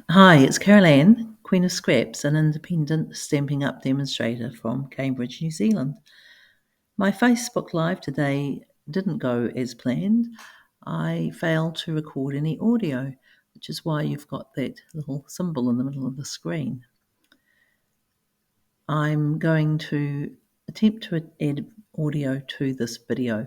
Hi, it's Carol Ann, Queen of Scraps, an independent Stampin' Up demonstrator from Cambridge, New Zealand. My Facebook Live today didn't go as planned. I failed to record any audio, which is why you've got that little symbol in the middle of the screen. I'm going to attempt to add audio to this video.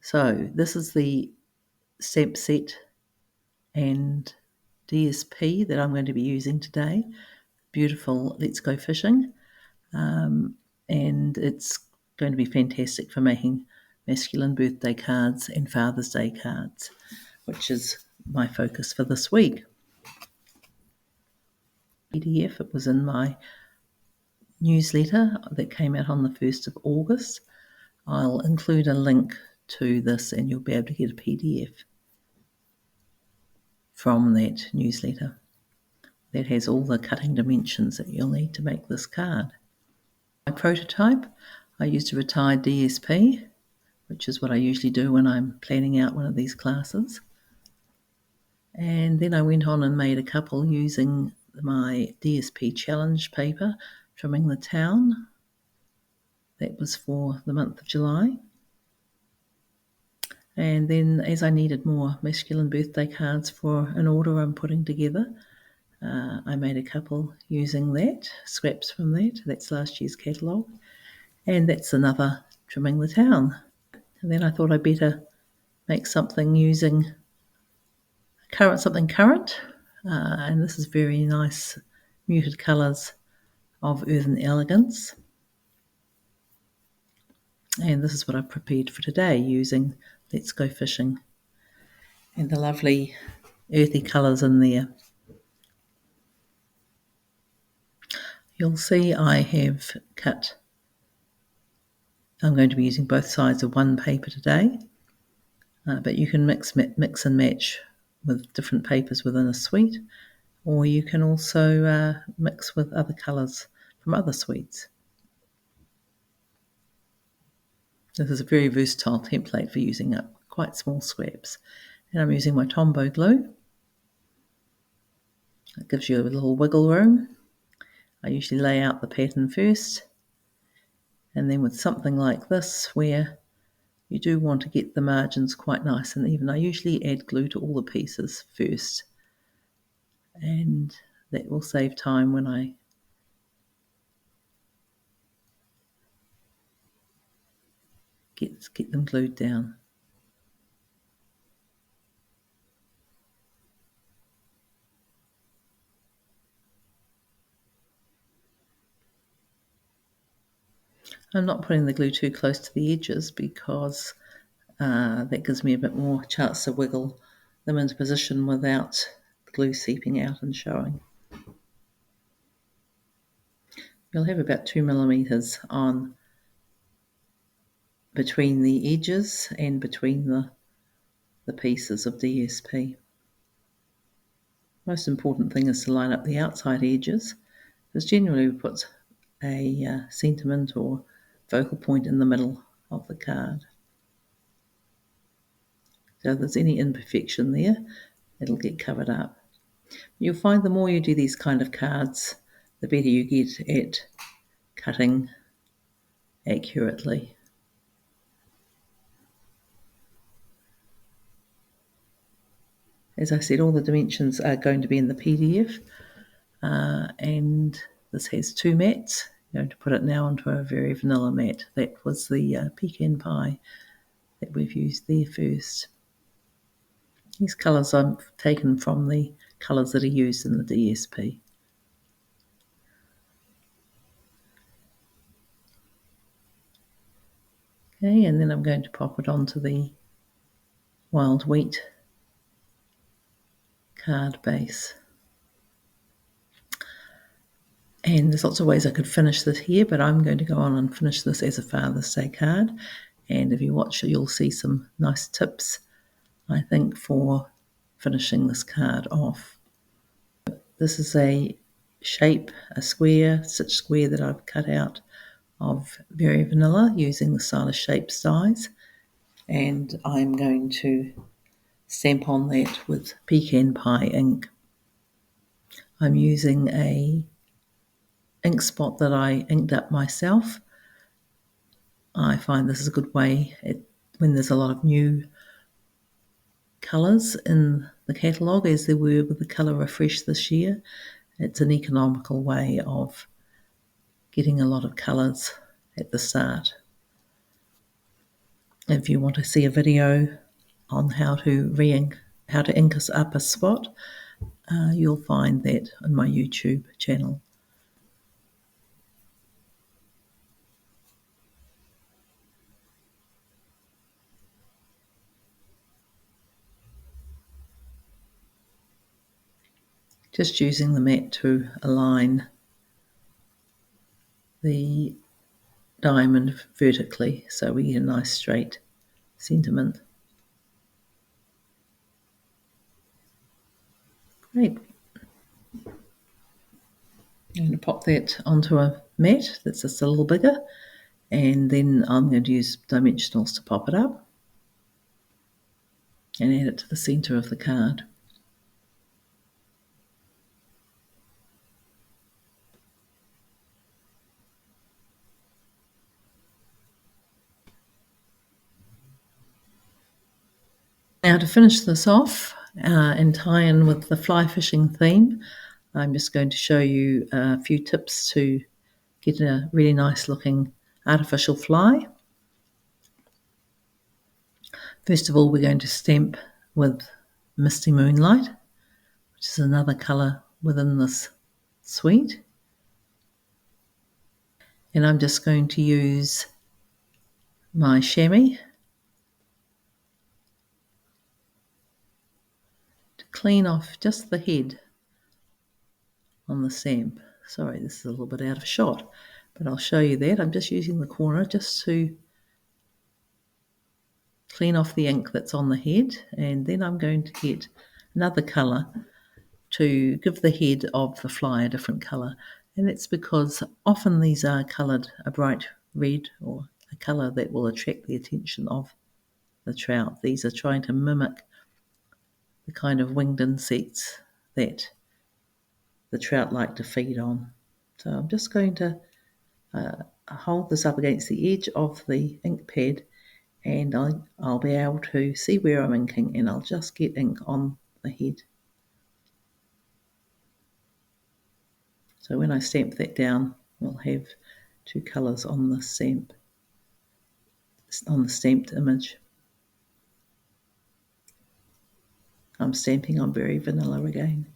So this is the stamp set and DSP that I'm going to be using today. Beautiful Let's Go Fishing. And it's going to be fantastic for making masculine birthday cards and Father's Day cards, which is my focus for this week. PDF, it was in my newsletter that came out on the 1st of August. I'll include a link to this and you'll be able to get a PDF from that newsletter that has all the cutting dimensions that you'll need to make this card. My prototype, I used a retired DSP, which is what I usually do when I'm planning out one of these classes. And then I went on and made a couple using my DSP challenge paper, Trimming the Town. That was for the month of July. And then as I needed more masculine birthday cards for an order I'm putting together, I made a couple using that, scraps from that. That's last year's catalogue. And that's another Trimming the Town. And then I thought I'd better make something using something current. And this is very nice muted colours of Earthen Elegance. And this is what I've prepared for today using Let's Go Fishing. And the lovely earthy colours in there. You'll see I have cut, I'm going to be using both sides of one paper today, but you can mix and match with different papers within a suite, or you can also mix with other colours from other suites. This is a very versatile template for using up quite small scraps. And I'm using my Tombow glue. It gives you a little wiggle room. I usually lay out the pattern first. And then with something like this, where you do want to get the margins quite nice and even, I usually add glue to all the pieces first. And that will save time when I get them glued down. I'm not putting the glue too close to the edges because that gives me a bit more chance to wiggle them into position without the glue seeping out and showing. You'll have about 2 millimeters on between the edges and between the pieces of DSP. Most important thing is to line up the outside edges, because generally we put a sentiment or focal point in the middle of the card. So if there's any imperfection there, it'll get covered up. You'll find the more you do these kind of cards, the better you get at cutting accurately. As I said, all the dimensions are going to be in the PDF, and this has 2 mats. I'm going to put it now onto a very vanilla mat. That was the pecan pie that we've used there first. These colours I've taken from the colours that are used in the DSP. Okay, and then I'm going to pop it onto the wild wheat card base. And there's lots of ways I could finish this here, but I'm going to go on and finish this as a Father's Day card. And if you watch it, you'll see some nice tips, I think, for finishing this card off. This is a shape, a square, stitch square that I've cut out of Very Vanilla using the Stylish Shapes dies. And I'm going to stamp on that with pecan pie ink. I'm using a ink spot that I inked up myself. I find this is a good way when there's a lot of new colours in the catalogue, as there were with the Colour Refresh this year. It's an economical way of getting a lot of colours at the start. If you want to see a video on how to ink up a spot, you'll find that on my YouTube channel. Just using the mat to align the diamond vertically so we get a nice straight sentiment. Great. I'm going to pop that onto a mat that's just a little bigger, and then I'm going to use dimensionals to pop it up and add it to the centre of the card. Now, to finish this off and tie in with the fly fishing theme, I'm just going to show you a few tips to get a really nice looking artificial fly. First of all, we're going to stamp with Misty Moonlight, which is another colour within this suite. And I'm just going to use my chamois to clean off just the head on the stamp. Sorry, this is a little bit out of shot, but I'll show you that. I'm just using the corner just to clean off the ink that's on the head, and then I'm going to get another colour to give the head of the fly a different colour. And that's because often these are coloured a bright red or a colour that will attract the attention of the trout. These are trying to mimic the kind of winged insects that the trout like to feed on. So I'm just going to hold this up against the edge of the ink pad, and I'll be able to see where I'm inking, and I'll just get ink on the head. So when I stamp that down, we'll have two colours on the stamp, on the stamped image. I'm stamping on Berry Vanilla again.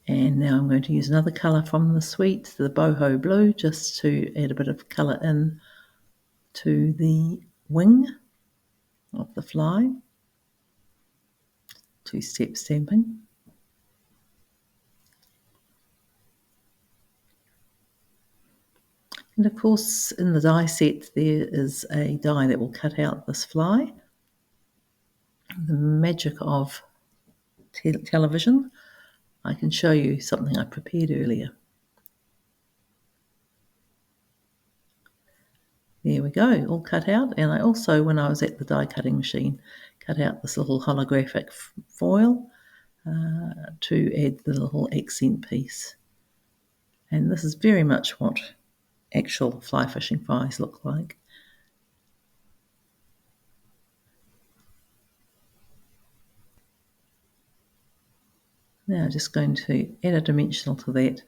And now I'm going to use another colour from the suite, the Boho Blue, just to add a bit of colour in to the wing of the fly. Two-step stamping. And of course, in the die set, there is a die that will cut out this fly. The magic of television. I can show you something I prepared earlier. There we go, all cut out. And I also, when I was at the die cutting machine, cut out this little holographic foil to add the little accent piece. And this is very much what actual fly fishing flies look like. Now just going to add a dimensional to that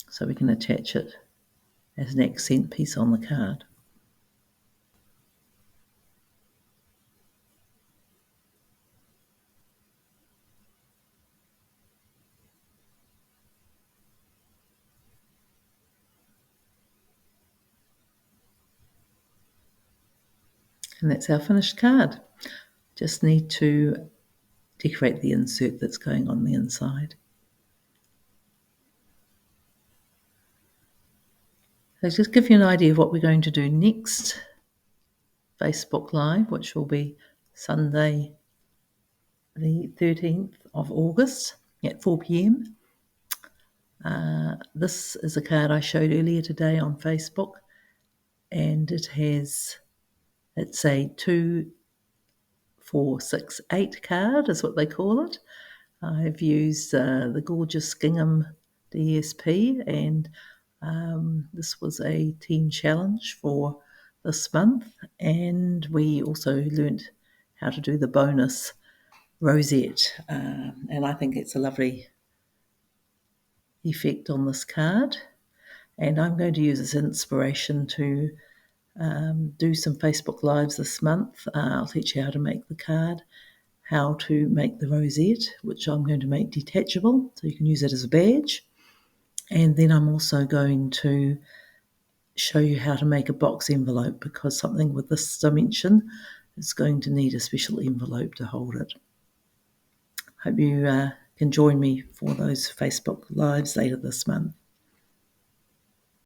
so we can attach it as an accent piece on the card. And that's our finished card. Just need to decorate the insert that's going on the inside. So just give you an idea of what we're going to do next. Facebook Live, which will be Sunday the 13th of August at 4 p.m. This is a card I showed earlier today on Facebook, and it's a 2 468 card is what they call it. I've used the gorgeous Gingham DSP, and this was a team challenge for this month, and we also learnt how to do the bonus rosette, and I think it's a lovely effect on this card, and I'm going to use this inspiration to do some Facebook Lives this month. I'll teach you how to make the card, how to make the rosette, which I'm going to make detachable so you can use it as a badge, and then I'm also going to show you how to make a box envelope, because something with this dimension is going to need a special envelope to hold it. Hope you can join me for those Facebook Lives later this month.